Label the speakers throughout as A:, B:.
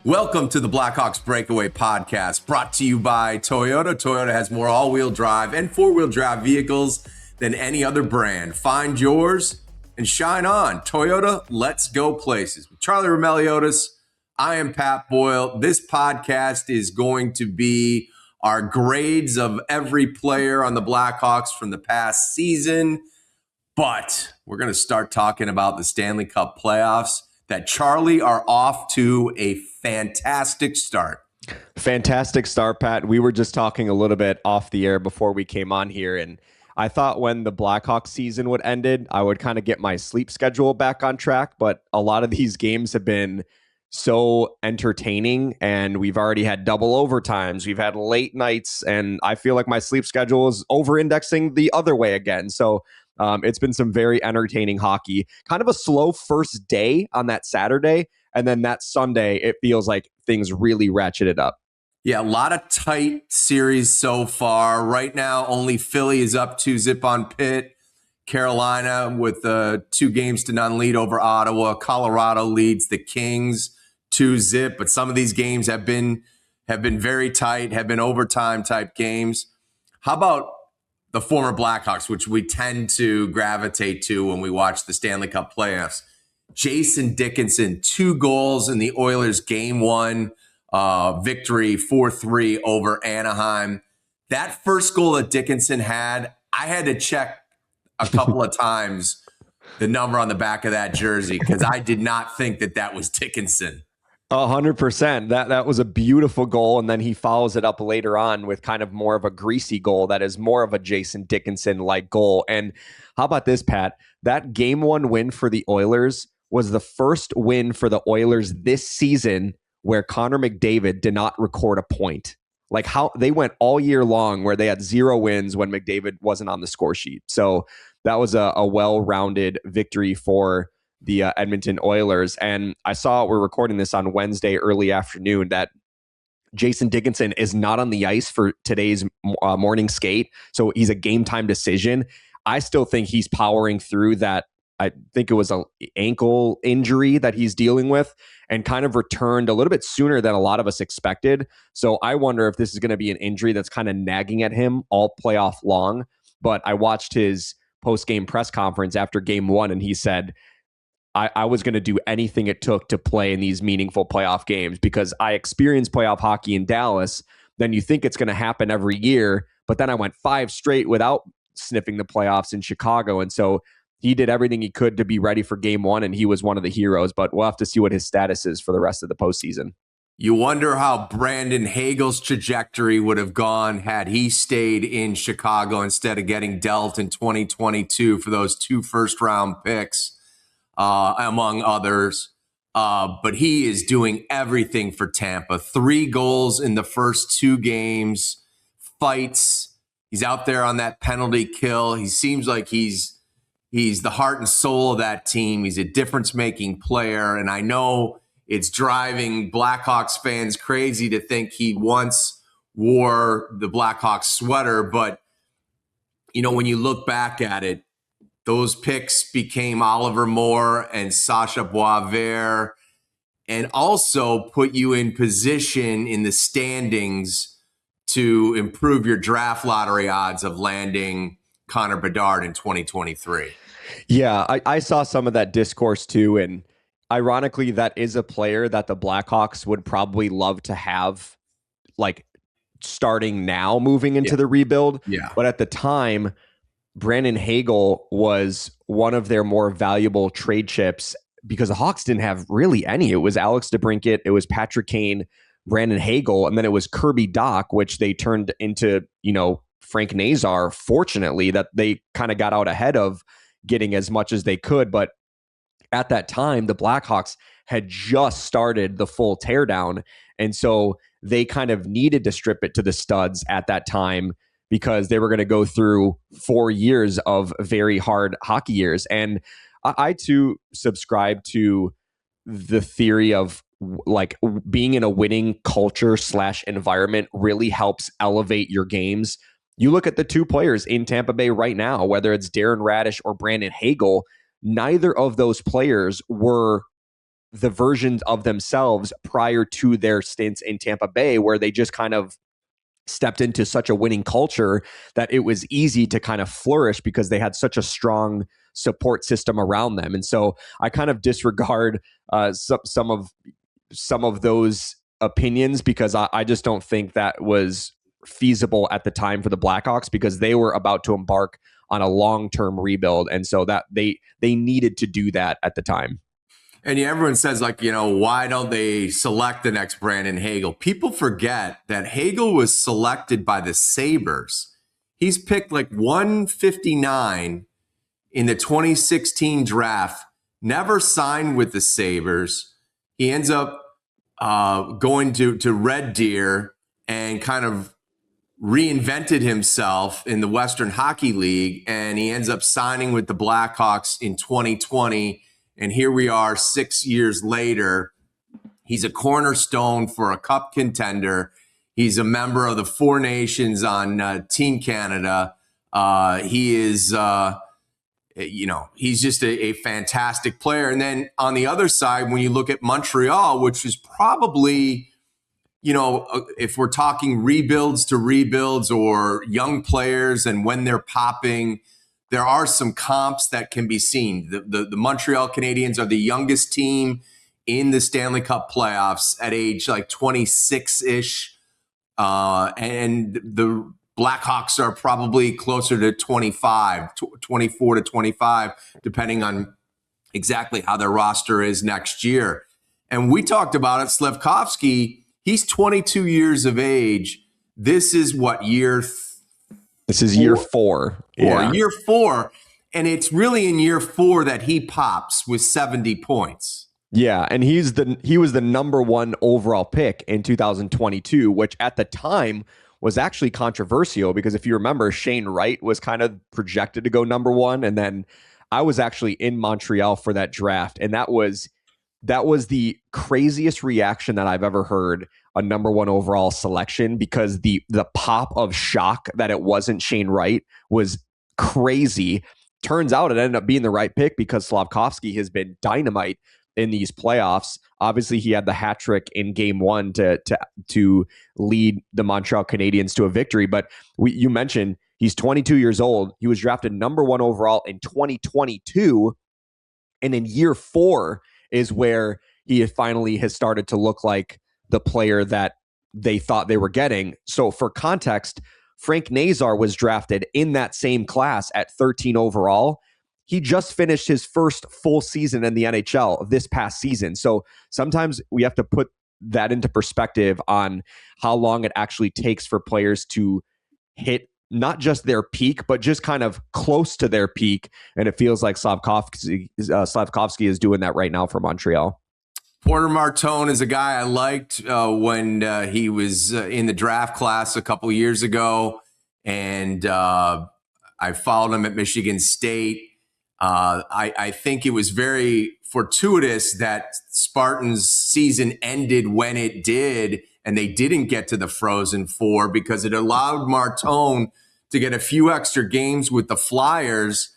A: Welcome to the Blackhawks Breakaway Podcast, brought to you by Toyota. Toyota has more all-wheel drive and four-wheel drive vehicles than any other brand. Find yours and shine on. Toyota, let's go places. With Charlie Roumeliotis, I am Pat Boyle. This podcast is going to be our grades of every player on the Blackhawks from the past season, but we're going to start talking about the Stanley Cup Playoffs that Charlie are off to a fantastic start.
B: Fantastic start, Pat. We were just talking a little bit off the air before we came on here, and I thought when the Blackhawks season would ended, I would kind of get my sleep schedule back on track, but a lot of these games have been so entertaining, and we've already had double overtimes. We've had late nights, and I feel like my sleep schedule is over-indexing the other way again. So it's been some very entertaining hockey. Kind of a slow first day on that Saturday, and then that Sunday, it feels like things really ratcheted up.
A: Yeah, a lot of tight series so far. Right now, only Philly is up 2-0 on Pitt. Carolina with 2-0 lead over Ottawa. Colorado leads the Kings 2-0. But some of these games have been very tight, have been overtime type games. How about the former Blackhawks, which we tend to gravitate to when we watch the Stanley Cup playoffs? Jason Dickinson, 2 goals in the Oilers game 1 victory, 4-3 over Anaheim. That first goal that Dickinson had, I had to check a couple of times the number on the back of that jersey because I did not think that was Dickinson.
B: 100%. That was a beautiful goal, and then he follows it up later on with kind of more of a greasy goal that is more of a Jason Dickinson-like goal. And how about this, Pat? That game 1 win for the Oilers was the first win for the Oilers this season where Connor McDavid did not record a point. Like how they went all year long where they had 0 wins when McDavid wasn't on the score sheet. So that was a well-rounded victory for the Edmonton Oilers. And I saw, we're recording this on Wednesday early afternoon, that Jason Dickinson is not on the ice for today's morning skate. So he's a game time decision. I still think he's powering through that. I think it was an ankle injury that he's dealing with and kind of returned a little bit sooner than a lot of us expected. So I wonder if this is going to be an injury that's kind of nagging at him all playoff long. But I watched his post-game press conference after game 1, and he said, I was going to do anything it took to play in these meaningful playoff games because I experienced playoff hockey in Dallas. Then you think it's going to happen every year, but then I went 5 straight without sniffing the playoffs in Chicago. And so he did everything he could to be ready for game 1, and he was one of the heroes, but we'll have to see what his status is for the rest of the postseason.
A: You wonder how Brandon Hagel's trajectory would have gone had he stayed in Chicago instead of getting dealt in 2022 for those 2 first-round picks. Among others. But he is doing everything for Tampa. 3 goals in the first 2 games, fights. He's out there on that penalty kill. He seems like he's the heart and soul of that team. He's a difference-making player. And I know it's driving Blackhawks fans crazy to think he once wore the Blackhawks sweater. But, you know, when you look back at it, those picks became Oliver Moore and Sasha Boisvert, and also put you in position in the standings to improve your draft lottery odds of landing Connor Bedard in 2023.
B: Yeah, I saw some of that discourse too, and ironically, that is a player that the Blackhawks would probably love to have, like, starting now, moving into the rebuild.
A: Yeah.
B: But at the time, Brandon Hagel was one of their more valuable trade chips because the Hawks didn't have really any. It was Alex DeBrincat, it was Patrick Kane, Brandon Hagel, and then it was Kirby Dach, which they turned into, Frank Nazar, fortunately, that they kind of got out ahead of getting as much as they could. But at that time, the Blackhawks had just started the full teardown. And so they kind of needed to strip it to the studs at that time because they were going to go through 4 years of very hard hockey years. And I too subscribe to the theory of like being in a winning culture / environment really helps elevate your games. You look at the 2 players in Tampa Bay right now, whether it's Darren Radish or Brandon Hagel, neither of those players were the versions of themselves prior to their stints in Tampa Bay, where they just kind of stepped into such a winning culture that it was easy to kind of flourish because they had such a strong support system around them. And so I kind of disregard some of those opinions because I just don't think that was feasible at the time for the Blackhawks, because they were about to embark on a long-term rebuild. And so that they needed to do that at the time.
A: And everyone says, like, why don't they select the next Brandon Hagel? People forget that Hagel was selected by the Sabres. He's picked like 159 in the 2016 draft, never signed with the Sabres. He ends up going to Red Deer and kind of reinvented himself in the Western Hockey League. And he ends up signing with the Blackhawks in 2020. And here we are 6 years later. He's a cornerstone for a cup contender. He's a member of the Four Nations on Team Canada. He is, he's just a fantastic player. And then on the other side, when you look at Montreal, which is probably, if we're talking rebuilds to rebuilds or young players and when they're popping, there are some comps that can be seen. The Montreal Canadiens are the youngest team in the Stanley Cup playoffs at age like 26-ish. And the Blackhawks are probably closer to 24 to 25, depending on exactly how their roster is next year. And we talked about it, Slafkovsky, he's 22 years of age. This is what, year
B: This is year four.
A: Yeah. Year four. And it's really in year four that he pops with 70 points.
B: Yeah, and he was the number one overall pick in 2022, which at the time was actually controversial because if you remember, Shane Wright was kind of projected to go number one, and then I was actually in Montreal for that draft, and that was the craziest reaction that I've ever heard a number one overall selection, because the pop of shock that it wasn't Shane Wright was crazy. Turns out it ended up being the right pick because Slafkovsky has been dynamite in these playoffs. Obviously, he had the hat trick in game one to lead the Montreal Canadiens to a victory. But you mentioned he's 22 years old. He was drafted number one overall in 2022. And in year four is where he finally has started to look like the player that they thought they were getting. So for context, Frank Nazar was drafted in that same class at 13 overall. He just finished his first full season in the NHL this past season. So sometimes we have to put that into perspective on how long it actually takes for players to hit not just their peak, but just kind of close to their peak. And it feels like Slafkovsky is doing that right now for Montreal.
A: Porter Martone is a guy I liked when he was in the draft class a couple years ago. And I followed him at Michigan State. I think it was very fortuitous that Spartans' season ended when it did, and they didn't get to the Frozen Four because it allowed Martone to get a few extra games with the Flyers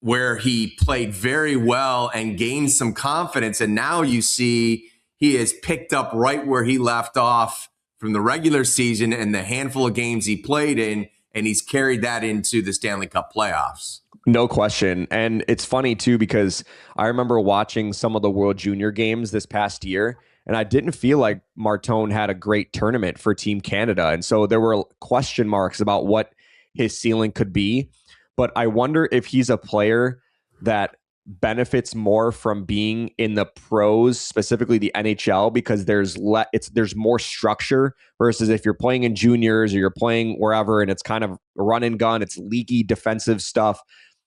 A: where he played very well and gained some confidence. And now you see he has picked up right where he left off from the regular season and the handful of games he played in, and he's carried that into the Stanley Cup playoffs.
B: No question. And it's funny, too, because I remember watching some of the World Junior games this past year, and I didn't feel like Martone had a great tournament for Team Canada. And so there were question marks about what his ceiling could be. But I wonder if he's a player that benefits more from being in the pros, specifically the NHL, because there's more structure versus if you're playing in juniors or you're playing wherever and it's kind of run and gun, it's leaky defensive stuff.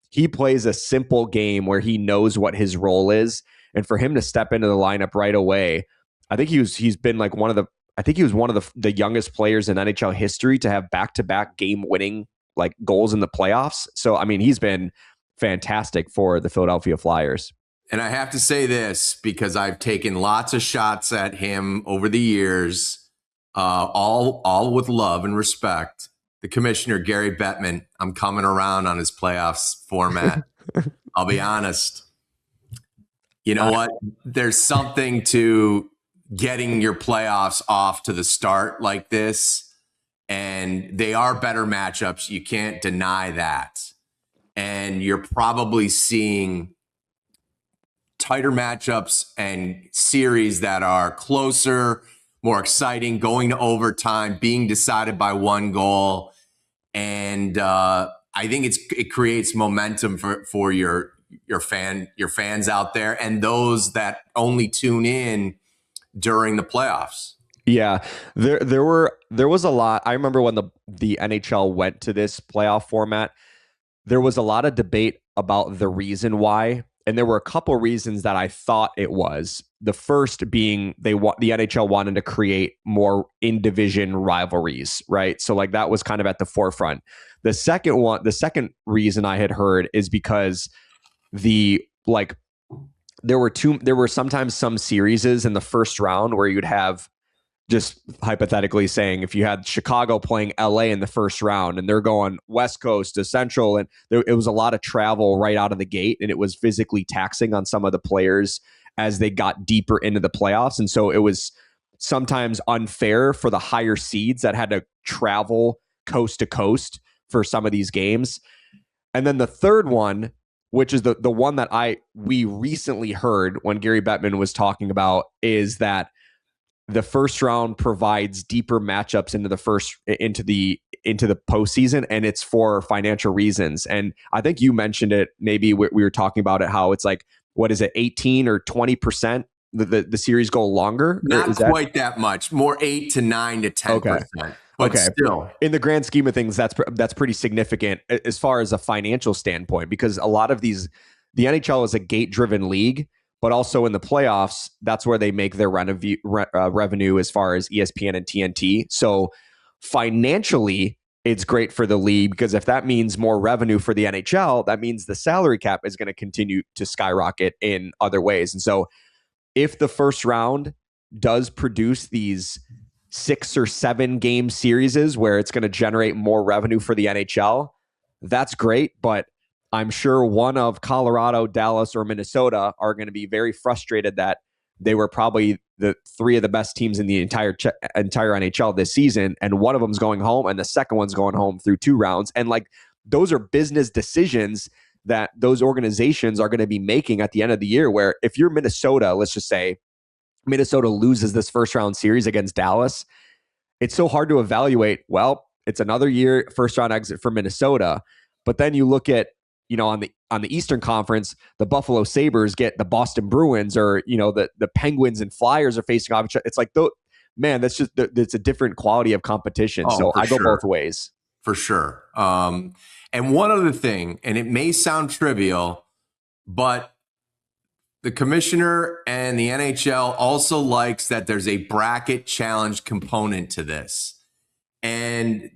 B: He plays a simple game where he knows what his role is. And for him to step into the lineup right away, I think he's been like one of the youngest players in NHL history to have back-to-back game-winning like goals in the playoffs. So, I mean, he's been fantastic for the Philadelphia Flyers.
A: And I have to say this because I've taken lots of shots at him over the years, all with love and respect. The commissioner, Gary Bettman, I'm coming around on his playoffs format. I'll be honest. You know what? There's something to getting your playoffs off to the start like this, and they are better matchups. You can't deny that. And you're probably seeing tighter matchups and series that are closer, more exciting, going to overtime, being decided by one goal. And I think it creates momentum for your fans out there and those that only tune in during the playoffs.
B: Yeah, there was a lot. I remember when the NHL went to this playoff format, there was a lot of debate about the reason why, and there were a couple reasons that I thought it was. The first being the NHL wanted to create more in-division rivalries, right? So like that was kind of at the forefront. The second reason I had heard is because there were sometimes some series in the first round where you'd have, just hypothetically saying, if you had Chicago playing LA in the first round and they're going West Coast to Central, and it was a lot of travel right out of the gate, and it was physically taxing on some of the players as they got deeper into the playoffs. And so it was sometimes unfair for the higher seeds that had to travel coast to coast for some of these games. And then the third one, which is the one that we recently heard when Gary Bettman was talking about, is that the first round provides deeper matchups into the postseason, and it's for financial reasons. And I think you mentioned it. Maybe we were talking about it, how it's like, what is it, 18 or 20%? The series go longer?
A: Not quite that much. More 8 to 9 to 10%.
B: Okay.
A: But still,
B: in the grand scheme of things, that's pretty significant as far as a financial standpoint, because a lot of the NHL is a gate-driven league. But also in the playoffs, that's where they make their revenue as far as ESPN and TNT. So financially, it's great for the league, because if that means more revenue for the NHL, that means the salary cap is going to continue to skyrocket in other ways. And so if the first round does produce these 6 or 7 game series where it's going to generate more revenue for the NHL, that's great. But I'm sure one of Colorado, Dallas, or Minnesota are going to be very frustrated that they were probably the 3 of the best teams in the entire NHL this season, and one of them's going home, and the second one's going home through 2 rounds. And like, those are business decisions that those organizations are going to be making at the end of the year, where if you're Minnesota, let's just say Minnesota loses this first round series against Dallas, it's so hard to evaluate, well, it's another year first round exit for Minnesota. But then you look at, on the Eastern Conference, the Buffalo Sabres get the Boston Bruins, or, the Penguins and Flyers are facing off each other. It's like, that's a different quality of competition. So I go both ways.
A: For sure. And one other thing, and it may sound trivial, but the commissioner and the NHL also likes that there's a bracket challenge component to this. And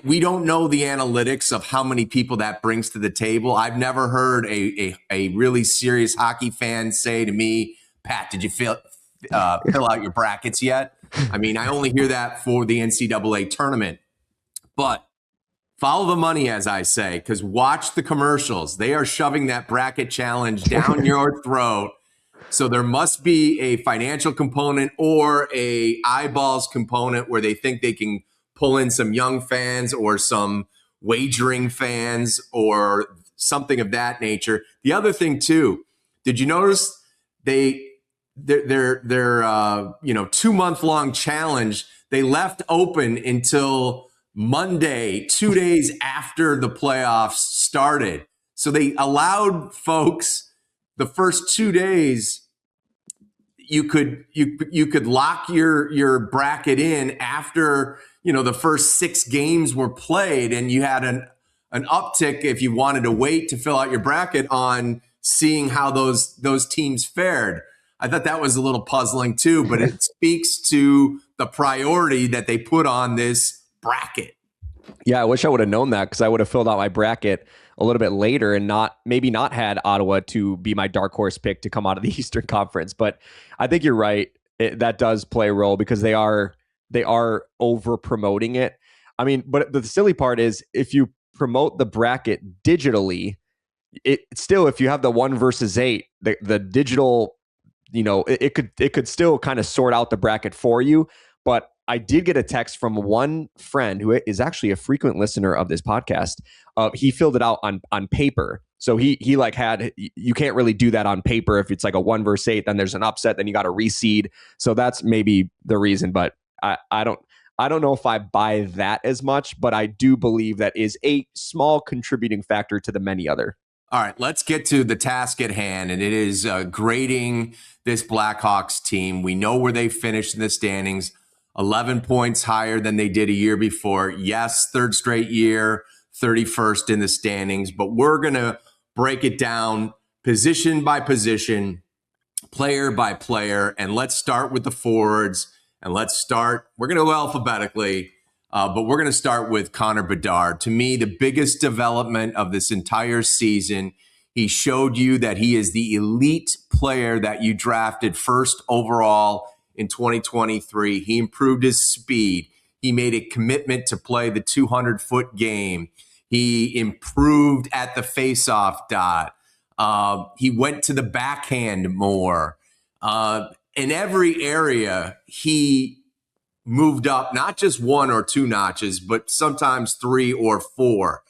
A: we don't know the analytics of how many people that brings to the table. I've never heard a really serious hockey fan say to me, Pat, did you fill out your brackets yet? I mean, I only hear that for the NCAA tournament. But follow the money, as I say, because watch the commercials. They are shoving that bracket challenge down your throat. So there must be a financial component or a eyeballs component where they think they can pull in some young fans or some wagering fans or something of that nature. The other thing too, did you notice their 2-month-long challenge, they left open until Monday, 2 days after the playoffs started. So they allowed folks the first 2 days. You could lock your bracket in after the first 6 games were played, and you had an uptick if you wanted to wait to fill out your bracket on seeing how those teams fared. I thought that was a little puzzling too, but it speaks to the priority that they put on this bracket.
B: Yeah, I wish I would have known that, because I would have filled out my bracket a little bit later and maybe not had Ottawa to be my dark horse pick to come out of the Eastern Conference. But I think you're right. That does play a role, because they are over promoting it. I mean, but the silly part is, if you promote the bracket digitally, it still, if you have the 1 versus 8, the digital, it could still kind of sort out the bracket for you. But I did get a text from one friend who is actually a frequent listener of this podcast. He filled it out on paper. So he you can't really do that on paper. If it's like a 1 versus 8, then there's an upset, then you got to reseed. So that's maybe the reason, but I don't know if I buy that as much, but I do believe that is a small contributing factor to the many other.
A: All right, let's get to the task at hand, and it is grading this Blackhawks team. We know where they finished in the standings, 11 points higher than they did a year before. Yes, third straight year, 31st in the standings, but we're going to break it down position by position, player by player, and let's start with the forwards, and we're going to go alphabetically, but we're going to start with Connor Bedard. To me, the biggest development of this entire season. He showed you that he is the elite player that you drafted first overall in 2023. He improved his speed. He made a commitment to play the 200-foot game. He improved at the faceoff dot. He went to the backhand more. In every area, he moved up not just 1 or 2 notches, but sometimes 3 or 4.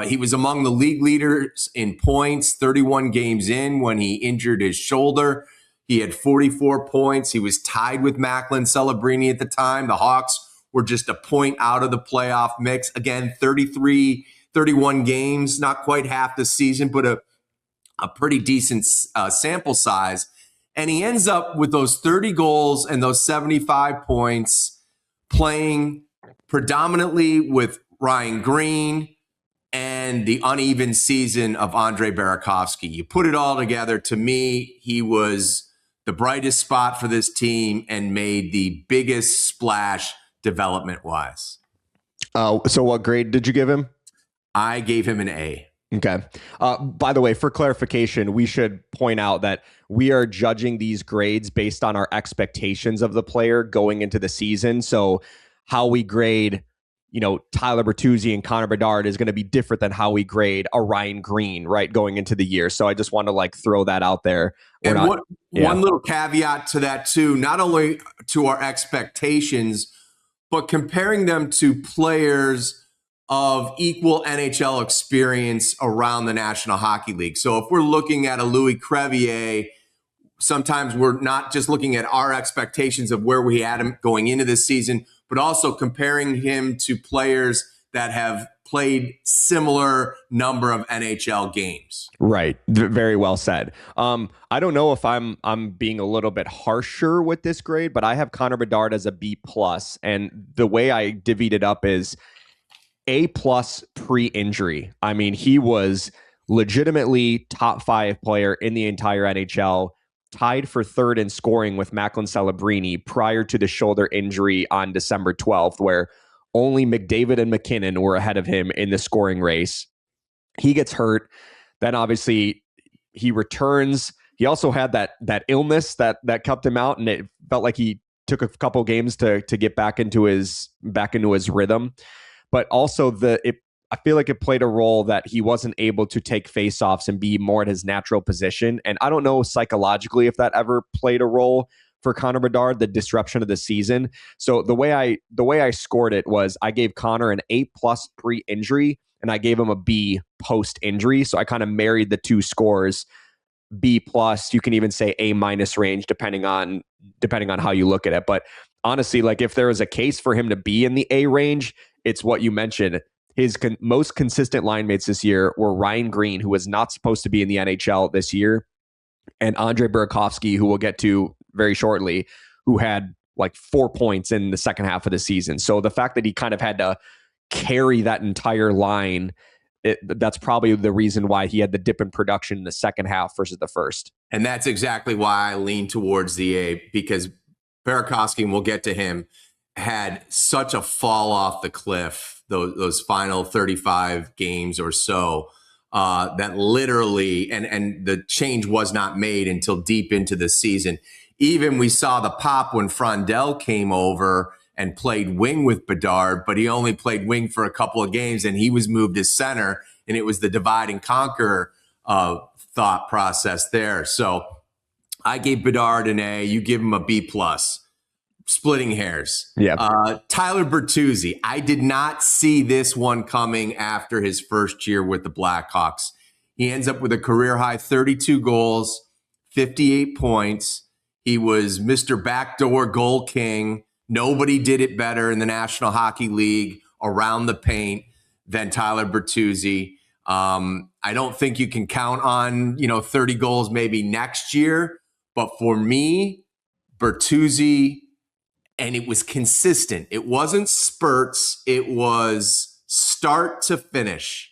A: He was among the league leaders in points 31 games in when he injured his shoulder. He had 44 points. He was tied with Macklin Celebrini at the time. The Hawks were just a point out of the playoff mix. Again, 31 games, not quite half the season, but a pretty decent sample size. And he ends up with those 30 goals and those 75 points, playing predominantly with Ryan Greene and the uneven season of Andre Burakovsky. You put it all together, to me, he was the brightest spot for this team and made the biggest splash development-wise.
B: So what grade did you give him?
A: I gave him an A.
B: Okay. By the way, for clarification, we should point out that we are judging these grades based on our expectations of the player going into the season. So how we grade, Tyler Bertuzzi and Connor Bedard is going to be different than how we grade a Ryan Greene, right, going into the year. So I just want to throw that out there.
A: One little caveat to that too, not only to our expectations, but comparing them to players of equal NHL experience around the National Hockey League. So if we're looking at a Louis Crevier, sometimes we're not just looking at our expectations of where we had him going into this season, but also comparing him to players that have played similar number of NHL games.
B: Right. Very well said. I don't know if I'm being a little bit harsher with this grade, but I have Connor Bedard as a B+. And the way I divvied it up is A+ pre-injury. I mean, he was legitimately top 5 player in the entire NHL, tied for 3rd in scoring with Macklin Celebrini prior to the shoulder injury on December 12th, where only McDavid and McKinnon were ahead of him in the scoring race. He gets hurt. Then obviously he returns. He also had that illness that kept him out, and it felt like he took a couple games to get back into his rhythm. But also I feel like it played a role that he wasn't able to take faceoffs and be more in his natural position. And I don't know psychologically if that ever played a role for Connor Bedard, the disruption of the season. So the way I scored it was I gave Connor an A+ pre-injury and I gave him a B post-injury. So I kind of married the two scores. B+, you can even say A- range depending on how you look at it. But honestly, if there was a case for him to be in the A range, it's what you mentioned. His most consistent line mates this year were Ryan Greene, who was not supposed to be in the NHL this year, and Andre Burakovsky, who we'll get to very shortly, who had 4 points in the second half of the season. So the fact that he kind of had to carry that entire line, that's probably the reason why he had the dip in production in the second half versus the first.
A: And that's exactly why I lean towards the A, because Burakovsky, and we'll get to him, had such a fall off the cliff those final 35 games or so that literally, and the change was not made until deep into the season. Even we saw the pop when Frondell came over and played wing with Bedard, but he only played wing for a couple of games and he was moved to center and it was the divide and conquer thought process there. So I gave Bedard an A. You give him a B+. Splitting hairs.
B: Yeah.
A: Tyler Bertuzzi. I did not see this one coming after his first year with the Blackhawks. He ends up with a career high 32 goals, 58 points. He was Mr. Backdoor Goal King. Nobody did it better in the National Hockey League around the paint than Tyler Bertuzzi. I don't think you can count on, 30 goals maybe next year. But for me, Bertuzzi, and it was consistent. It wasn't spurts. It was start to finish.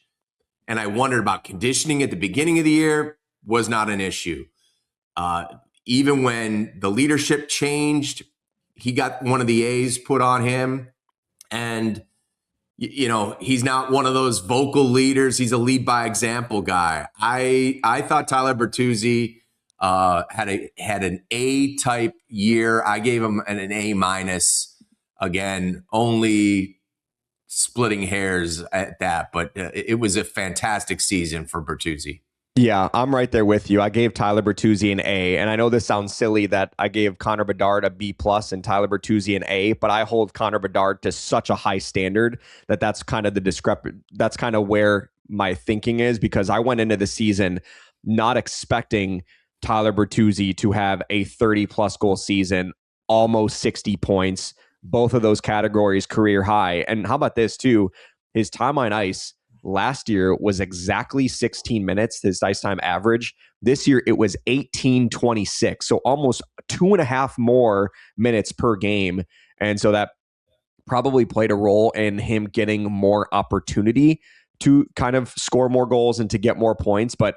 A: And I wondered about conditioning at the beginning of the year was not an issue. Even when the leadership changed, he got one of the A's put on him. And, he's not one of those vocal leaders. He's a lead by example guy. I thought Tyler Bertuzzi had an A-type year. I gave him an A-. Again, only splitting hairs at that, but it was a fantastic season for Bertuzzi.
B: Yeah, I'm right there with you. I gave Tyler Bertuzzi an A, and I know this sounds silly that I gave Connor Bedard a B+ and Tyler Bertuzzi an A, but I hold Connor Bedard to such a high standard that's kind of that's kind of where my thinking is, because I went into the season not expecting Tyler Bertuzzi to have a 30+ goal season, almost 60 points, both of those categories career high. And how about this too? His time on ice last year was exactly 16 minutes, his ice time average. This year it was 18:26, so almost 2.5 more minutes per game. And so that probably played a role in him getting more opportunity to kind of score more goals and to get more points. But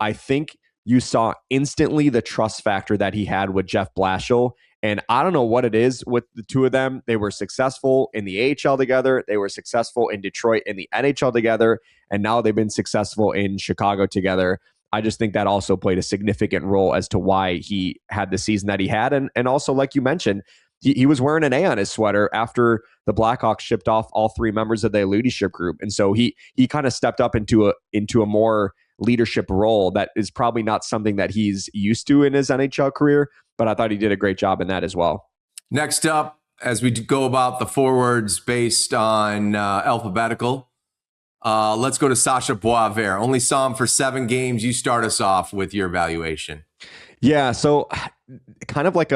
B: I think you saw instantly the trust factor that he had with Jeff Blashill. And I don't know what it is with the two of them. They were successful in the AHL together. They were successful in Detroit in the NHL together. And now they've been successful in Chicago together. I just think that also played a significant role as to why he had the season that he had. And also, like you mentioned, he was wearing an A on his sweater after the Blackhawks shipped off all 3 members of the leadership group. And so he kind of stepped up into a more leadership role that is probably not something that he's used to in his NHL career, but I thought he did a great job in that as well.
A: Next up, as we go about the forwards based on alphabetical, let's go to Sasha Boisvert. Only saw him for 7 games. You start us off with your evaluation.
B: Yeah, so kind of like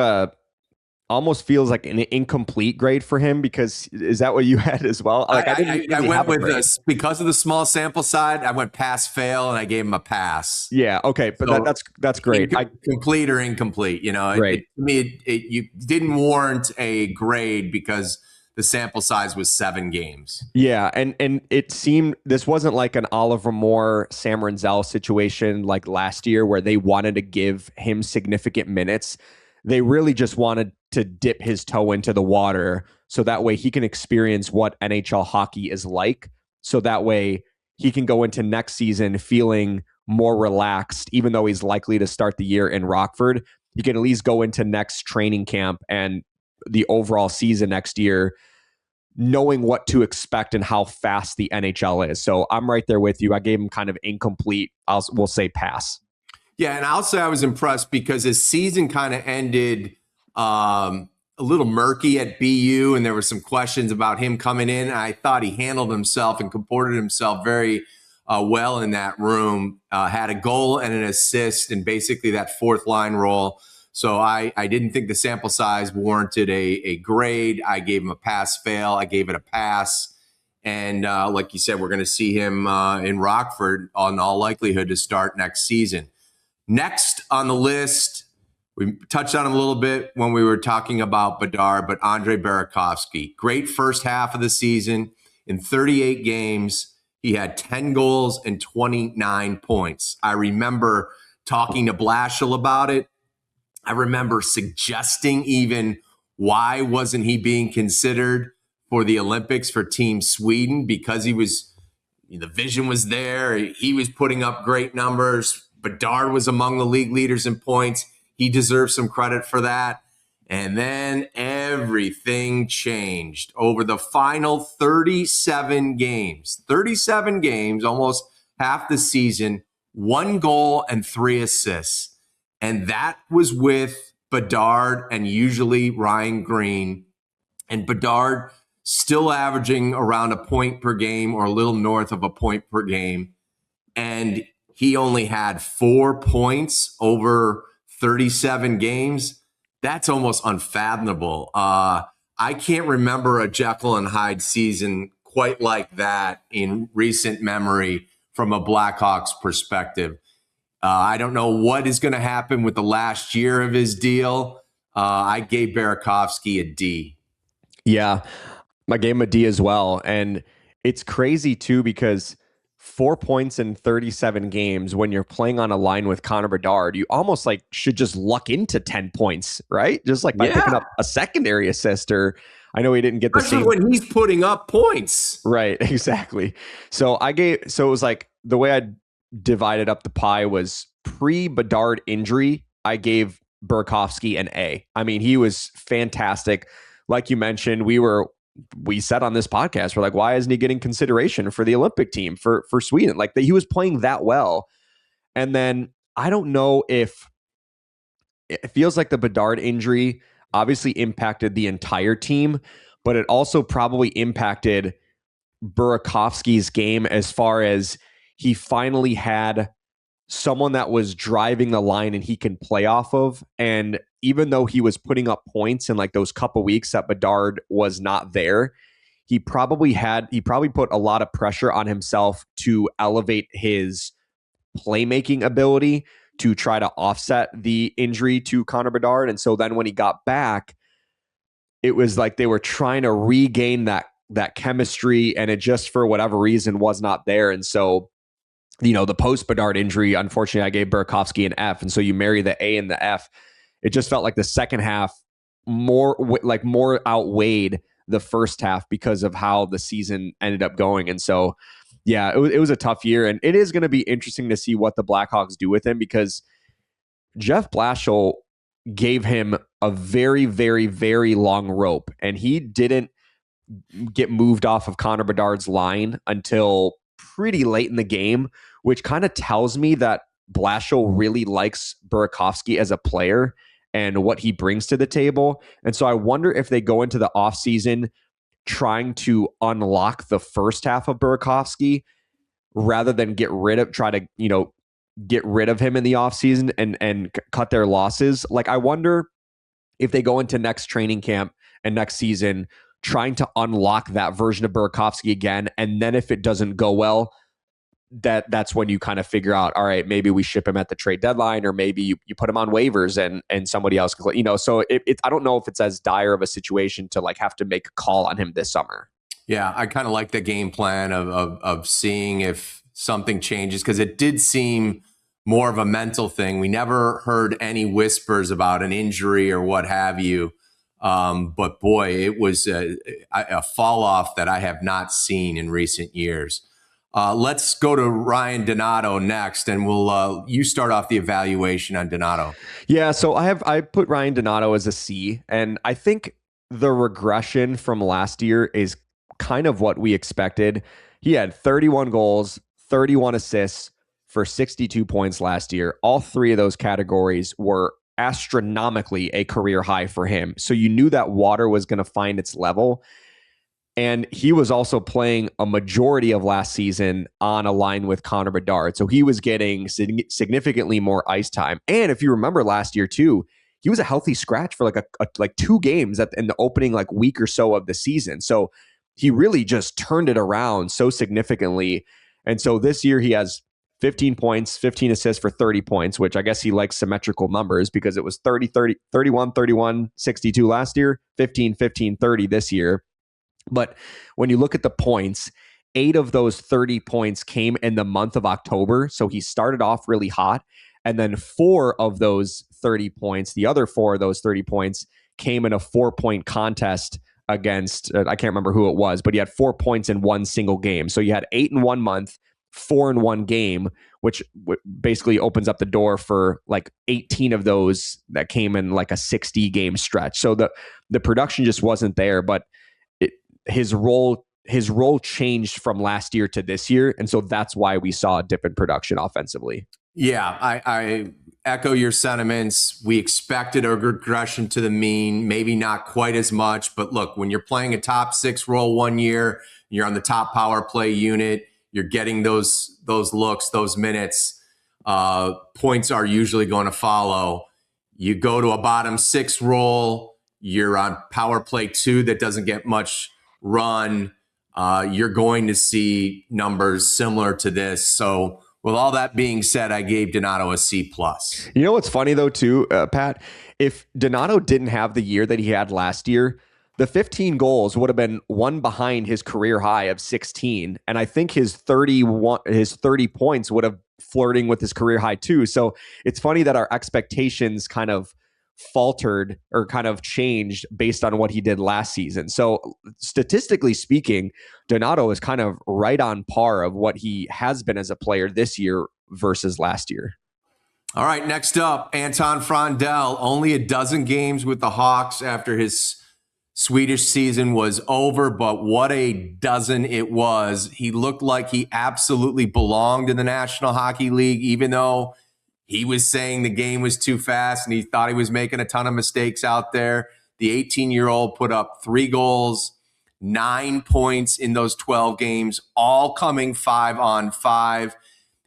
B: almost feels like an incomplete grade for him, because is that what you had as well? Like
A: I went with this because of the small sample side. I went pass fail and I gave him a pass.
B: Yeah, okay, but so that's great.
A: Complete or incomplete,
B: Right.
A: To me, you didn't warrant a grade because the sample size was 7 games.
B: Yeah, and it seemed this wasn't like an Oliver Moore, Sam Renzel situation like last year where they wanted to give him significant minutes. They really just wanted to dip his toe into the water so that way he can experience what NHL hockey is like. So that way he can go into next season feeling more relaxed, even though he's likely to start the year in Rockford. He can at least go into next training camp and the overall season next year knowing what to expect and how fast the NHL is. So I'm right there with you. I gave him kind of incomplete. We'll say pass.
A: Yeah, and I'll say I was impressed because his season kind of ended a little murky at BU, and there were some questions about him coming in. And I thought he handled himself and comported himself very well in that room. Had a goal and an assist in basically that 4th line role. So I didn't think the sample size warranted a grade. I gave him a pass-fail. I gave it a pass. And like you said, we're going to see him in Rockford in all likelihood to start next season. Next on the list, we touched on him a little bit when we were talking about Bedard, but Andre Burakovsky. Great first half of the season. In 38 games, he had 10 goals and 29 points. I remember talking to Blashill about it. I remember suggesting even why wasn't he being considered for the Olympics for Team Sweden, because the vision was there. He was putting up great numbers. Bedard was among the league leaders in points. He deserves some credit for that. And then everything changed over the final 37 games, almost half the season, 1 goal and 3 assists. And that was with Bedard and usually Ryan Greene. And Bedard still averaging around a point per game or a little north of a point per game. And he only had 4 points over 37 games. That's almost unfathomable. I can't remember a Jekyll and Hyde season quite like that in recent memory from a Blackhawks perspective. I don't know what is going to happen with the last year of his deal. I gave Burakovsky a D.
B: Yeah, I gave him a D as well. And it's crazy too, because 4 points in 37 games when you're playing on a line with Connor Bedard, you almost like should just luck into 10 points, right? Just like by picking up a secondary assist, or I know he didn't get the same
A: when he's putting up points.
B: Right, exactly. So it was like the way I divided up the pie was pre-Bedard injury, I gave Burakovsky an A. I mean, he was fantastic. Like you mentioned, we said on this podcast, we're like, why isn't he getting consideration for the Olympic team for Sweden? Like he was playing that well. And then I don't know if it feels like the Bedard injury obviously impacted the entire team, but it also probably impacted Burakovsky's game as far as he finally had someone that was driving the line and he can play off of. And even though he was putting up points in like those couple weeks that Bedard was not there, he probably put a lot of pressure on himself to elevate his playmaking ability to try to offset the injury to Connor Bedard. And so then when he got back, it was like they were trying to regain that chemistry, and it just for whatever reason was not there. And so, the post Bedard injury, unfortunately, I gave Burakovsky an F. And so you marry the A and the F. It just felt like the second half more outweighed the first half because of how the season ended up going. And so, yeah, it was a tough year, and it is going to be interesting to see what the Blackhawks do with him, because Jeff Blashill gave him a very, very, very long rope, and he didn't get moved off of Connor Bedard's line until pretty late in the game, which kind of tells me that Blashill really likes Burakovsky as a player and what he brings to the table. And so I wonder if they go into the offseason trying to unlock the first half of Burakovsky rather than get rid of him in the offseason and cut their losses. Like, I wonder if they go into next training camp and next season trying to unlock that version of Burakovsky again. And then if it doesn't go well, that's when you kind of figure out, all right, maybe we ship him at the trade deadline, or maybe you put him on waivers and somebody else can, so I don't know if it's as dire of a situation to like have to make a call on him this summer.
A: Yeah, I kind of like the game plan of seeing if something changes, because it did seem more of a mental thing. We never heard any whispers about an injury or what have you. But boy, it was a fall off that I have not seen in recent years. Let's go to Ryan Donato next, and you start off the evaluation on Donato.
B: Yeah, so I put Ryan Donato as a C, and I think the regression from last year is kind of what we expected. He had 31 goals, 31 assists for 62 points last year. All three of those categories were astronomically a career high for him. So you knew that water was going to find its level. And he was also playing a majority of last season on a line with Connor Bedard. So he was getting significantly more ice time. And if you remember last year too, he was a healthy scratch for like 2 games in the opening like week or so of the season. So he really just turned it around so significantly. And so this year he has 15 points, 15 assists for 30 points, which I guess he likes symmetrical numbers because it was 30, 30, 31, 31, 62 last year, 15, 15, 30 this year. But when you look at the points, 8 of those 30 points came in the month of October. So he started off really hot. And then 4 of those 30 points, the other 4 of those 30 points came in a 4-point contest against, I can't remember who it was, but he had 4 points in one single game. So you had 8 in 1 month, 4 in 1 game, which basically opens up the door for like 18 of those that came in like a 60 game stretch. So the production just wasn't there, but his role his role changed from last year to this year. And so that's why we saw a dip in production offensively.
A: Yeah, I echo your sentiments. We expected a regression to the mean, maybe not quite as much. But look, when you're playing a top 6 role one year, you're on the top power play unit, you're getting those looks, those minutes, points are usually going to follow. You go to a bottom 6 role, you're on power play 2 that doesn't get much run. You're going to see numbers similar to this. So with all that being said, I gave Donato a C+.
B: You know what's funny though too, Pat? If Donato didn't have the year that he had last year, the 15 goals would have been one behind his career high of 16. And I think his 30 points would have flirting with his career high too. So it's funny that our expectations kind of faltered or kind of changed based on what he did last season. So statistically speaking, Donato is kind of right on par of what he has been as a player this year versus last year.
A: All right, next up, Anton Frondell, only a dozen games with the Hawks after his Swedish season was over, but what a dozen it was. He looked like he absolutely belonged in the National Hockey League, even though he was saying the game was too fast and he thought he was making a ton of mistakes out there. The 18-year-old put up 3 goals, 9 points in those 12 games, all coming 5-on-5.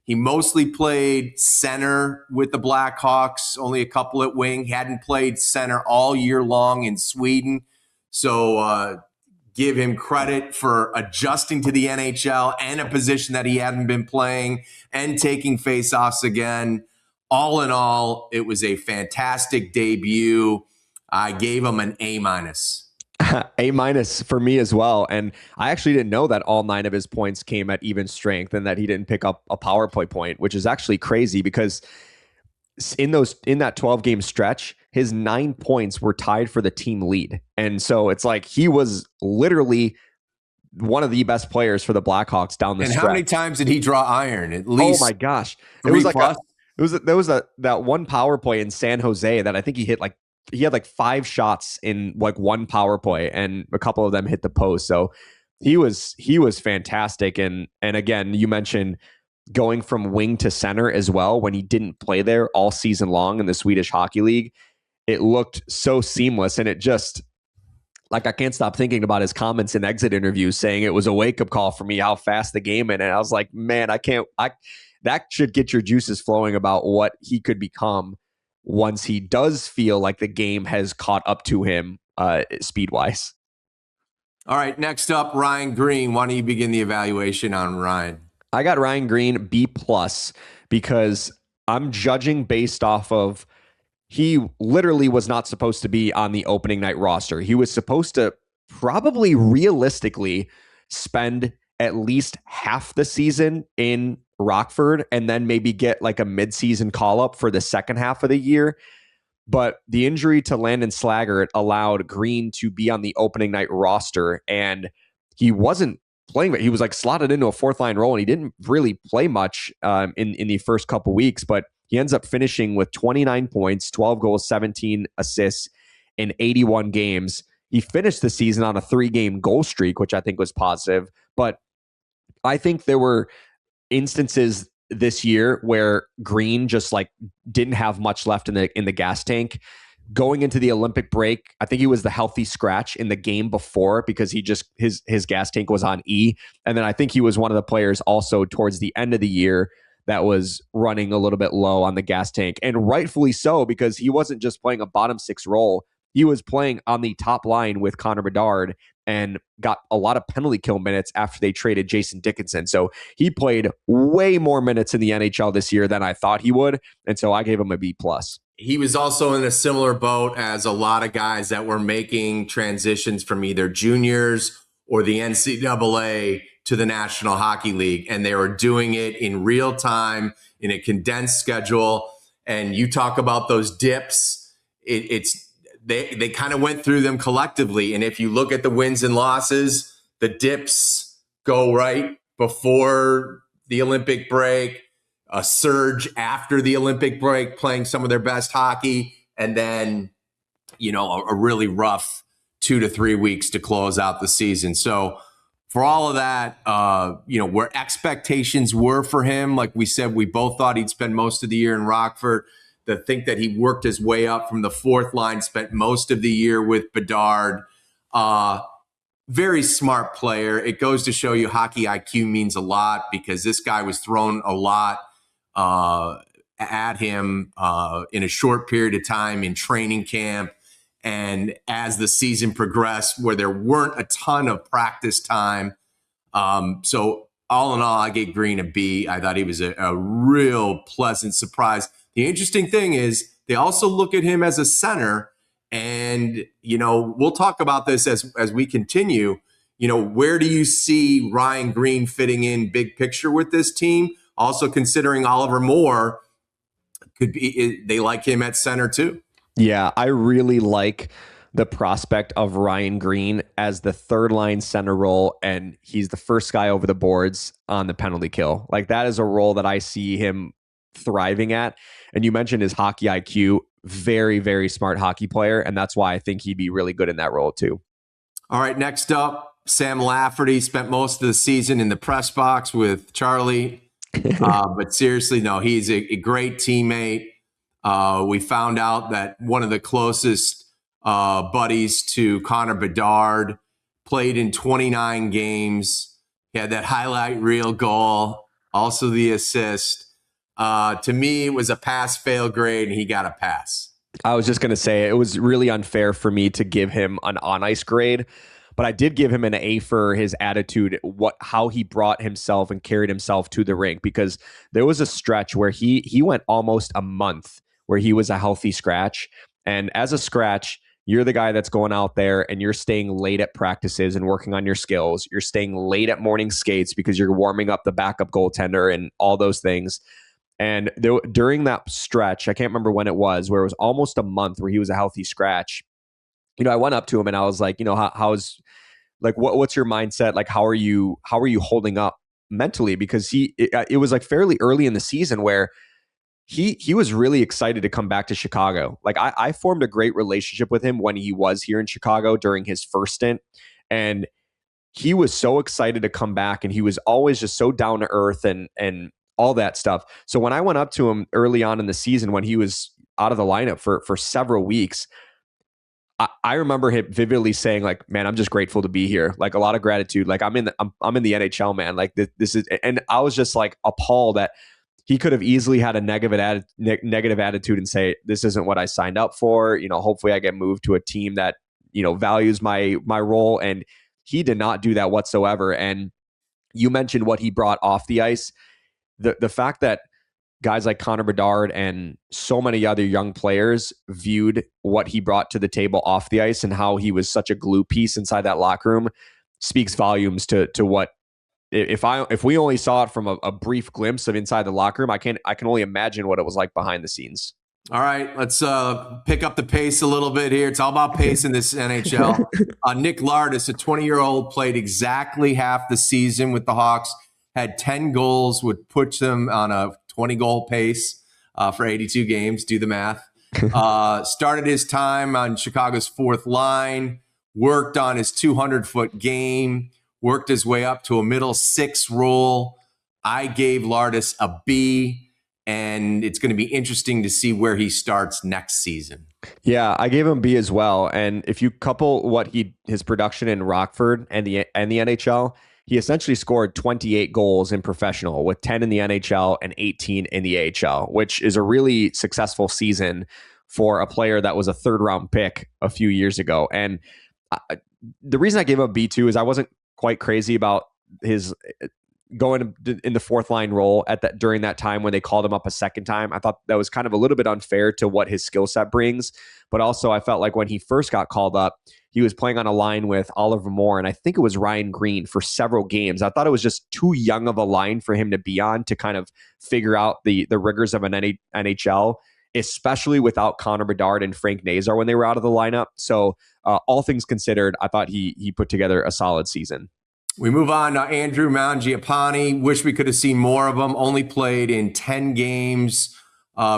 A: He mostly played center with the Blackhawks, only a couple at wing. He hadn't played center all year long in Sweden. So give him credit for adjusting to the NHL and a position that he hadn't been playing and taking faceoffs again. All in all, it was a fantastic debut. I gave him an A-.
B: A- for me as well. And I actually didn't know that all 9 of his points came at even strength and that he didn't pick up a power play point, which is actually crazy because in that 12 game stretch, his 9 points were tied for the team lead. And so it's like he was literally one of the best players for the Blackhawks down the stretch.
A: And how many times did he draw iron? At least.
B: Oh my gosh. It was like there was that one power play in San Jose that I think he had like 5 shots in like one power play and a couple of them hit the post. So he was fantastic. And again, you mentioned going from wing to center as well when he didn't play there all season long in the Swedish Hockey League. It looked so seamless, and it just like I can't stop thinking about his comments in exit interviews saying it was a wake-up call for me how fast the game went. And I was like, man, that should get your juices flowing about what he could become once he does feel like the game has caught up to him speed-wise.
A: All right, next up, Ryan Greene. Why don't you begin the evaluation on Ryan?
B: I got Ryan Greene B+ because I'm judging based off of he literally was not supposed to be on the opening night roster. He was supposed to probably realistically spend at least half the season in Rockford and then maybe get like a midseason call-up for the second half of the year. But the injury to Landon Slaggert allowed Greene to be on the opening night roster, and he wasn't playing, but he was like slotted into a 4th-line role, and he didn't really play much in the first couple weeks, but he ends up finishing with 29 points, 12 goals, 17 assists in 81 games. He finished the season on a 3-game goal streak, which I think was positive. But I think there were instances this year where Greene just like didn't have much left in the gas tank. Going into the Olympic break, I think he was the healthy scratch in the game before because he just his gas tank was on E. And then I think he was one of the players also towards the end of the year that was running a little bit low on the gas tank, and rightfully so, because he wasn't just playing a bottom 6 role. He was playing on the top line with Connor Bedard and got a lot of penalty kill minutes after they traded Jason Dickinson. So he played way more minutes in the NHL this year than I thought he would. And so I gave him a B+.
A: He was also in a similar boat as a lot of guys that were making transitions from either juniors or the NCAA to the National Hockey League. And they were doing it in real time in a condensed schedule. And you talk about those dips. They kind of went through them collectively. And if you look at the wins and losses, the dips go right before the Olympic break, a surge after the Olympic break, playing some of their best hockey, and then, a really rough 2 to 3 weeks to close out the season. So for all of that, where expectations were for him, like we said, we both thought he'd spend most of the year in Rockford. To think that he worked his way up from the fourth line, spent most of the year with Bedard. Very smart player. It goes to show you hockey IQ means a lot, because this guy was thrown a lot at him in a short period of time in training camp. And as the season progressed, where there weren't a ton of practice time. So all in all, I gave Greene a B. I thought he was a real pleasant surprise. The interesting thing is they also look at him as a center. And, we'll talk about this as we continue. Where do you see Ryan Greene fitting in big picture with this team? Also considering Oliver Moore they like him at center too.
B: Yeah, I really like the prospect of Ryan Greene as the third line center role, and he's the first guy over the boards on the penalty kill. Like, that is a role that I see him thriving at. And you mentioned his hockey IQ, very, very smart hockey player, and that's why I think he'd be really good in that role too.
A: All right, next up, Sam Lafferty spent most of the season in the press box with Charlie. But seriously, no, he's a great teammate. We found out that one of the closest buddies to Connor Bedard played in 29 games. He had that highlight reel goal, also the assist. To me, it was a pass-fail grade, and he got a pass.
B: I was just going to say, it was really unfair for me to give him an on-ice grade, but I did give him an A for his attitude, how he brought himself and carried himself to the rink, because there was a stretch where he went almost a month where he was a healthy scratch. And as a scratch, you're the guy that's going out there and you're staying late at practices and working on your skills. You're staying late at morning skates because you're warming up the backup goaltender and all those things. And during that stretch, I can't remember when it was, where it was almost a month where he was a healthy scratch. I went up to him and I was like, how's, like, what's your mindset? Like, how are you holding up mentally? Because it was like fairly early in the season where he was really excited to come back to Chicago. Like, I formed a great relationship with him when he was here in Chicago during his first stint. And he was so excited to come back, and he was always just so down to earth and all that stuff. So when I went up to him early on in the season, when he was out of the lineup for several weeks, I remember him vividly saying, like, man, I'm just grateful to be here. Like, a lot of gratitude. Like, I'm in the NHL, man. Like, this is, and I was just like appalled that he could have easily had a negative attitude and say, this isn't what I signed up for. Hopefully I get moved to a team that, values my role. And he did not do that whatsoever. And you mentioned what he brought off the ice. The fact that guys like Connor Bedard and so many other young players viewed what he brought to the table off the ice and how he was such a glue piece inside that locker room speaks volumes to what, if we only saw it from a brief glimpse of inside the locker room, I can only imagine what it was like behind the scenes.
A: All right, let's pick up the pace a little bit here. It's all about pace in this NHL. Nick Lardis, a 20-year-old, played exactly half the season with the Hawks, had 10 goals, would put them on a 20-goal pace for 82 games. Do the math. Started his time on Chicago's fourth line, worked on his 200-foot game, worked his way up to a middle six role. I gave Lardis a B, and it's going to be interesting to see where he starts next season.
B: Yeah, I gave him B as well. And if you couple his production in Rockford and the NHL, he essentially scored 28 goals in professional, with 10 in the NHL and 18 in the AHL, which is a really successful season for a player that was a third-round pick a few years ago. And the reason I gave him a B2 is I wasn't quite crazy about his going in the fourth line role during that time when they called him up a second time. I thought that was kind of a little bit unfair to what his skill set brings. But also I felt like when he first got called up, he was playing on a line with Oliver Moore, and I think it was Ryan Greene for several games. I thought it was just too young of a line for him to be on to kind of figure out the rigors of an NHL, especially without Connor Bedard and Frank Nazar when they were out of the lineup. So all things considered, I thought he put together a solid season.
A: We move on to Andrew Mangiapane. Wish we could have seen more of him. Only played in 10 games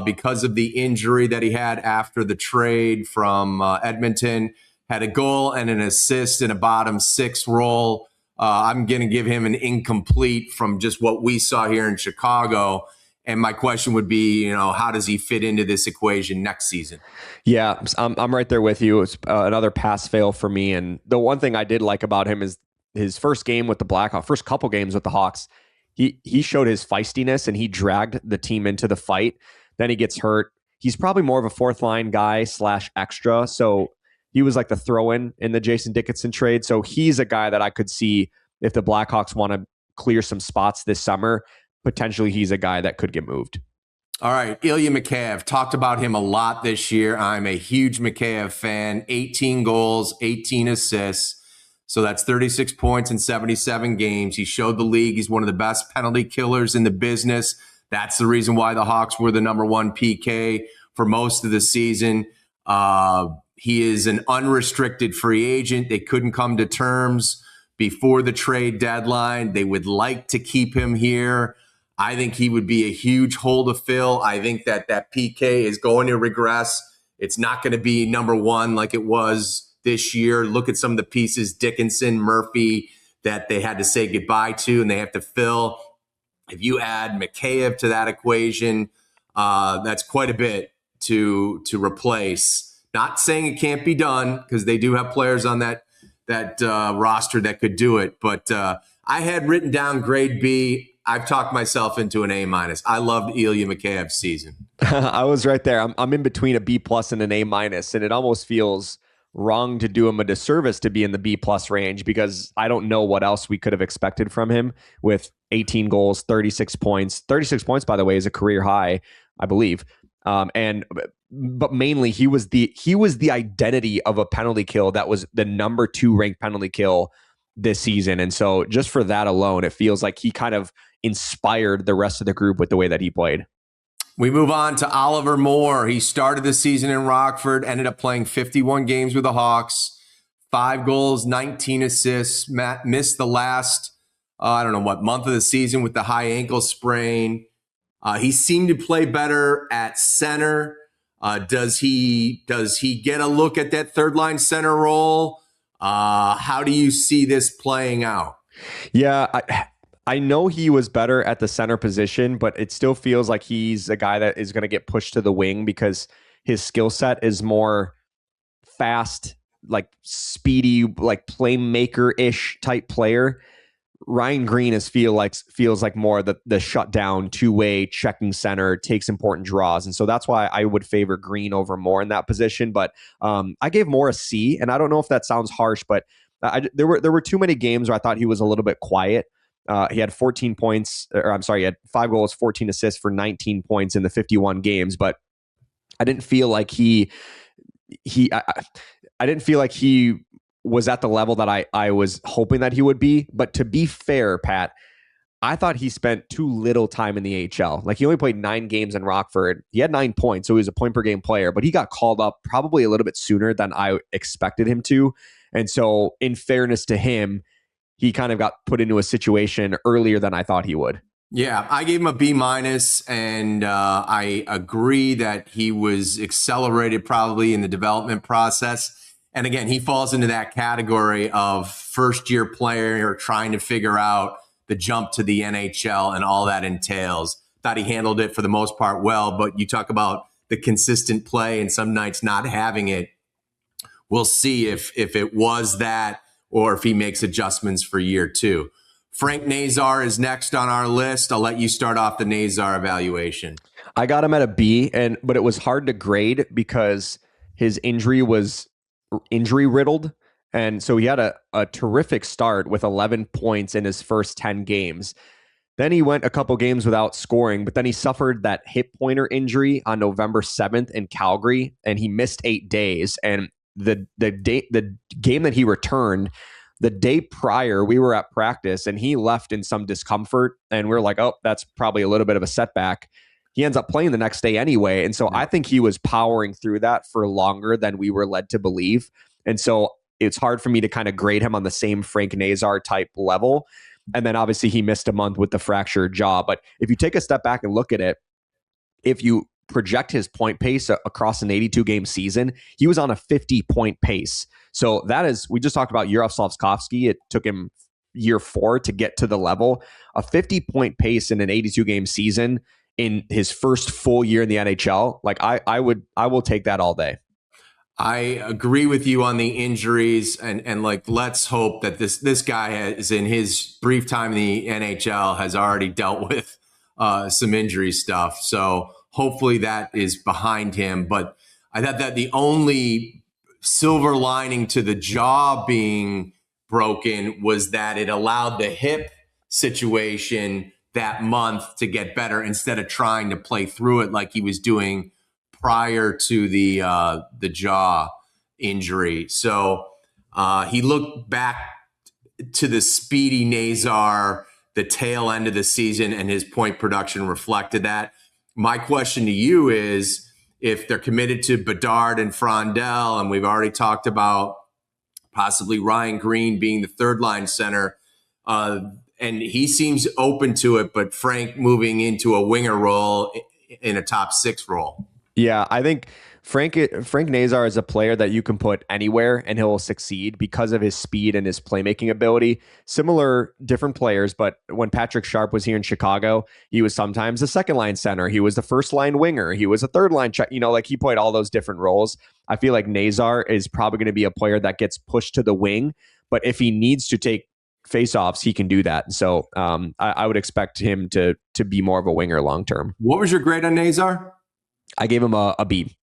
A: because of the injury that he had after the trade from Edmonton. Had a goal and an assist in a bottom six role. I'm going to give him an incomplete from just what we saw here in Chicago. And my question would be, how does he fit into this equation next season?
B: Yeah, I'm right there with you. It's another pass fail for me. And the one thing I did like about him is his first game with the Blackhawks, first couple games with the Hawks, he showed his feistiness and he dragged the team into the fight. Then he gets hurt. He's probably more of a fourth line guy / extra. So he was like the throw-in in the Jason Dickinson trade. So he's a guy that I could see if the Blackhawks want to clear some spots this summer. Potentially he's a guy that could get moved.
A: All right, Ilya Mikheyev, talked about him a lot this year. I'm a huge Mikheyev fan. 18 goals, 18 assists. So that's 36 points in 77 games. He showed the league he's one of the best penalty killers in the business. That's the reason why the Hawks were the number one PK for most of the season. He is an unrestricted free agent. They couldn't come to terms before the trade deadline. They would like to keep him here. I think he would be a huge hole to fill. I think that PK is going to regress. It's not going to be number one like it was this year. Look at some of the pieces, Dickinson, Murphy, that they had to say goodbye to and they have to fill. If you add Mikheyev to that equation, that's quite a bit to replace. Not saying it can't be done because they do have players on that roster that could do it. But I had written down grade B. I've talked myself into an A-. I loved Ilya Mikheyev's season.
B: I was right there. I'm in between a B+ and an A-, and it almost feels wrong to do him a disservice to be in the B+ range because I don't know what else we could have expected from him with 18 goals, 36 points. 36 points, by the way, is a career high, I believe. But mainly he was the identity of a penalty kill that was the number 2 ranked penalty kill this season. And so just for that alone, it feels like he kind of inspired the rest of the group with the way that he played.
A: We move on to Oliver Moore. He started the season in Rockford, ended up playing 51 games with the Hawks, 5 goals, 19 assists. Matt missed the last, month of the season with the high ankle sprain. He seemed to play better at center. Does he get a look at that third line center role? How do you see this playing out?
B: Yeah, I know he was better at the center position, but it still feels like he's a guy that is going to get pushed to the wing because his skill set is more fast, like speedy, like playmaker-ish type player. Ryan Greene feels like more the shutdown, two-way checking center, takes important draws. And so that's why I would favor Greene over Moore in that position. But I gave Moore a C, and I don't know if that sounds harsh, but there were too many games where I thought he was a little bit quiet. He had 14 points, he had 5 goals, 14 assists for 19 points in the 51 games, but I didn't feel like I didn't feel like he was at the level that I was hoping that he would be. But to be fair, Pat, I thought he spent too little time in the AHL. Like he only played 9 games in Rockford. He had 9 points, so he was a point per game player, but he got called up probably a little bit sooner than I expected him to. And so in fairness to him, he kind of got put into a situation earlier than I thought he would.
A: Yeah, I gave him a B-, and I agree that he was accelerated probably in the development process. And again, he falls into that category of first-year player trying to figure out the jump to the NHL and all that entails. Thought he handled it for the most part well, but you talk about the consistent play and some nights not having it. We'll see if it was that or if he makes adjustments for year 2. Frank Nazar is next on our list. I'll let you start off the Nazar evaluation.
B: I got him at a B, but it was hard to grade because his injury was injury riddled. And so he had a terrific start with 11 points in his first 10 games. Then he went a couple games without scoring, but then he suffered that hip pointer injury on November 7th in Calgary, and he missed 8 days. And the game that he returned, the day prior, we were at practice and he left in some discomfort, and we're like, oh, that's probably a little bit of a setback. He ends up playing the next day anyway. And so I think he was powering through that for longer than we were led to believe. And so it's hard for me to kind of grade him on the same Frank Nazar type level. And then obviously he missed a month with the fractured jaw. But if you take a step back and look at it, if you project his point pace across an 82-game season, he was on a 50-point pace. So that is, we just talked about Slavkovsky. It took him, year 4 to get to the level. A 50-point pace in an 82-game season in his first full year in the NHL, like I will take that all day.
A: I agree with you on the injuries, and like, let's hope that this guy is, in his brief time in the NHL, has already dealt with some injury stuff. So hopefully that is behind him. But I thought that the only silver lining to the jaw being broken was that it allowed the hip situation that month to get better instead of trying to play through it like he was doing prior to the jaw injury. So he looked back to the speedy Nazar, the tail end of the season, and his point production reflected that. My question to you is, if they're committed to Bedard and Frondell, and we've already talked about possibly Ryan Greene being the third line center, and he seems open to it, but Frank moving into a winger role in a top 6 role.
B: Yeah, I think Frank Nazar is a player that you can put anywhere and he'll succeed because of his speed and his playmaking ability. Similar, different players, but when Patrick Sharp was here in Chicago, he was sometimes a second line center. He was the first line winger. He was a third line check. Like, he played all those different roles. I feel like Nazar is probably going to be a player that gets pushed to the wing, but if he needs to take faceoffs, he can do that. So I would expect him to be more of a winger long term.
A: What was your grade on Nazar?
B: I gave him a B.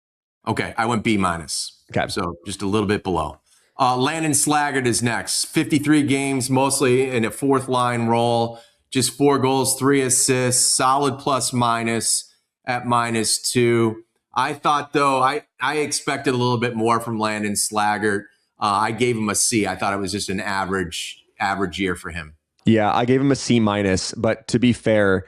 A: Okay, I went B-.
B: Okay.
A: So just a little bit below. Landon Slaggert is next. 53 games, mostly in a fourth line role. Just 4 goals, 3 assists, solid plus-minus at -2. I thought, though, I expected a little bit more from Landon Slaggert. I gave him a C. I thought it was just an average year for him.
B: Yeah, I gave him a C-, but to be fair,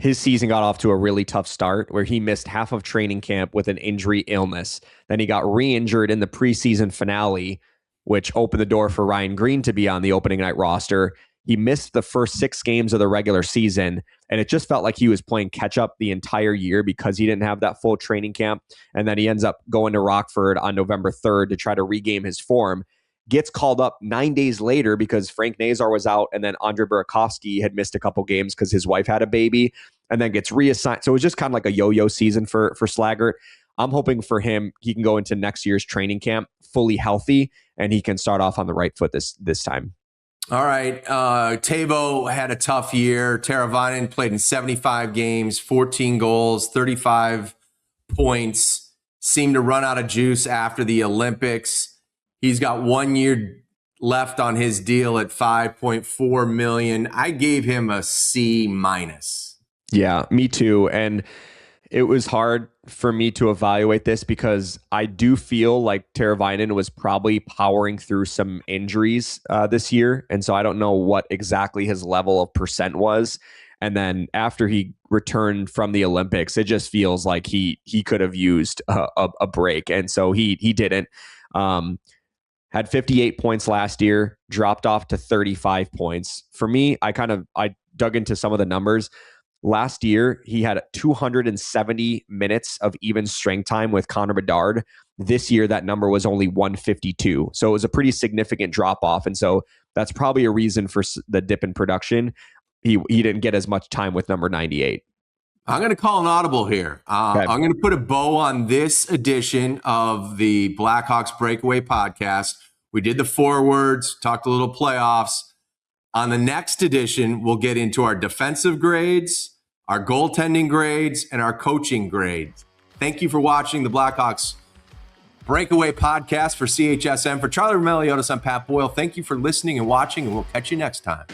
B: his season got off to a really tough start where he missed half of training camp with an injury illness. Then he got re-injured in the preseason finale, which opened the door for Ryan Greene to be on the opening night roster. He missed the first 6 games of the regular season, and it just felt like he was playing catch up the entire year because he didn't have that full training camp. And then he ends up going to Rockford on November 3rd to try to regain his form. Gets called up 9 days later because Frank Nazar was out, and then Andre Burakovsky had missed a couple games because his wife had a baby, and then gets reassigned. So it was just kind of like a yo-yo season for Slaggert. I'm hoping for him, he can go into next year's training camp fully healthy, and he can start off on the right foot this time.
A: All right. Tavo had a tough year. Teravainen played in 75 games, 14 goals, 35 points, seemed to run out of juice after the Olympics. He's got 1 year left on his deal at $5.4 million. I gave him a C-.
B: Yeah, me too. And it was hard for me to evaluate this because I do feel like Teravainen was probably powering through some injuries this year. And so I don't know what exactly his level of percent was. And then after he returned from the Olympics, it just feels like he could have used a break. And so he didn't. Had 58 points last year, dropped off to 35 points. For me, I dug into some of the numbers. Last year, he had 270 minutes of even strength time with Connor Bedard. This year, that number was only 152. So it was a pretty significant drop off. And so that's probably a reason for the dip in production. He didn't get as much time with number 98.
A: I'm going to call an audible here. Okay. I'm going to put a bow on this edition of the Blackhawks Breakaway Podcast. We did the forwards, talked a little playoffs. On the next edition, we'll get into our defensive grades, our goaltending grades, and our coaching grades. Thank you for watching the Blackhawks Breakaway Podcast for CHSM. For Charlie Roumeliotis, I'm Pat Boyle. Thank you for listening and watching, and we'll catch you next time.